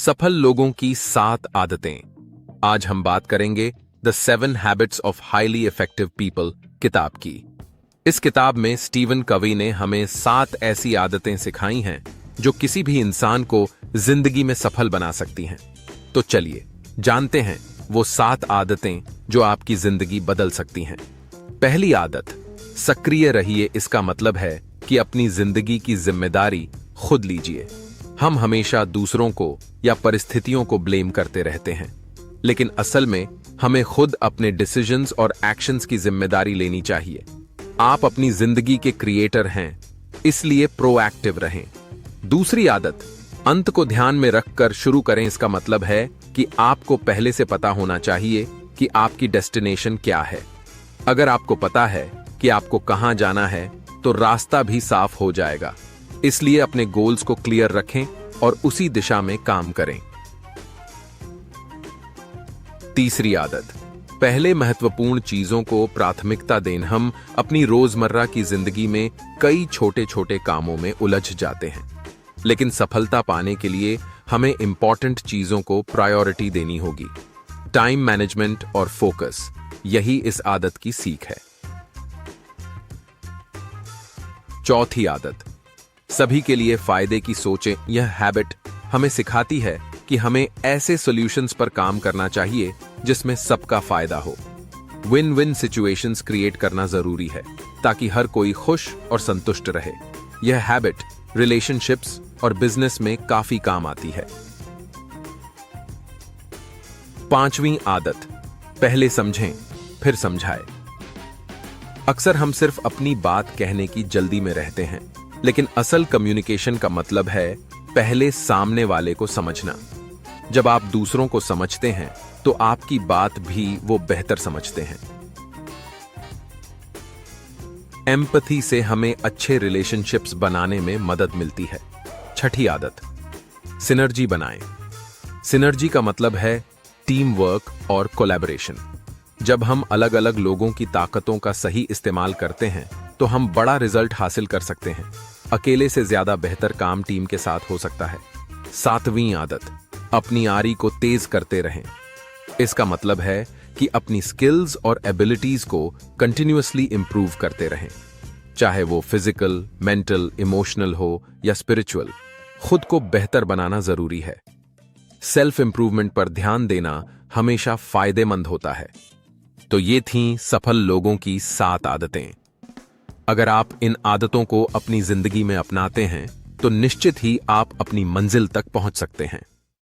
सफल लोगों की 7 आदतें। आज हम बात करेंगे the 7 habits of highly effective people किताब की। इस किताब में स्टीवन कवी ने हमें 7 ऐसी आदतें सिखाई हैं जो किसी भी इंसान को जिंदगी में सफल बना सकती हैं। तो चलिए जानते हैं वो 7 आदतें जो आपकी जिंदगी बदल सकती हैं। पहली आदत, सक्रिय रहिए। इसका मतलब है कि अपनी जिंदगी की जिम्मेदारी खुद लीजिए। हम हमेशा दूसरों को या परिस्थितियों को ब्लेम करते रहते हैं, लेकिन असल में हमें खुद अपने डिसीजंस और एक्शंस की जिम्मेदारी लेनी चाहिए। आप अपनी जिंदगी के क्रिएटर हैं, इसलिए प्रोएक्टिव रहें। दूसरी आदत, अंत को ध्यान में रखकर शुरू करें। इसका मतलब है कि आपको पहले से पता होना चाहिए कि आपकी डेस्टिनेशन क्या है। अगर आपको पता है कि आपको कहां जाना है, तो रास्ता भी साफ हो जाएगा। इसलिए अपने गोल्स को क्लियर रखें और उसी दिशा में काम करें। तीसरी आदत, पहले महत्वपूर्ण चीजों को प्राथमिकता दें। हम अपनी रोजमर्रा की जिंदगी में कई छोटे छोटे कामों में उलझ जाते हैं, लेकिन सफलता पाने के लिए हमें इंपॉर्टेंट चीजों को प्रायोरिटी देनी होगी। टाइम मैनेजमेंट और फोकस, यही इस आदत की सीख है। चौथी आदत, सभी के लिए फायदे की सोचें। यह हैबिट हमें सिखाती है कि हमें ऐसे सॉल्यूशंस पर काम करना चाहिए जिसमें सबका फायदा हो। विन विन सिचुएशंस क्रिएट करना जरूरी है ताकि हर कोई खुश और संतुष्ट रहे। यह हैबिट रिलेशनशिप्स और बिजनेस में काफी काम आती है। पांचवी आदत, पहले समझें फिर समझाएं। अक्सर हम सिर्फ अपनी बात कहने की जल्दी में रहते हैं, लेकिन असल कम्युनिकेशन का मतलब है पहले सामने वाले को समझना। जब आप दूसरों को समझते हैं तो आपकी बात भी वो बेहतर समझते हैं। एम्पैथी से हमें अच्छे रिलेशनशिप्स बनाने में मदद मिलती है। छठी आदत, सिनर्जी बनाएं। सिनर्जी का मतलब है टीम वर्क और कोलैबोरेशन। जब हम अलग अलग लोगों की ताकतों का सही इस्तेमाल करते हैं तो हम बड़ा रिजल्ट हासिल कर सकते हैं। अकेले से ज्यादा बेहतर काम टीम के साथ हो सकता है। सातवीं आदत, अपनी आरी को तेज करते रहें। इसका मतलब है कि अपनी स्किल्स और एबिलिटीज को कंटिन्यूअसली इंप्रूव करते रहें, चाहे वो फिजिकल, मेंटल, इमोशनल हो या स्पिरिचुअल। खुद को बेहतर बनाना जरूरी है। सेल्फ इंप्रूवमेंट पर ध्यान देना हमेशा फायदेमंद होता है। तो ये थीं सफल लोगों की 7 आदतें। अगर आप इन आदतों को अपनी जिंदगी में अपनाते हैं तो निश्चित ही आप अपनी मंजिल तक पहुंच सकते हैं।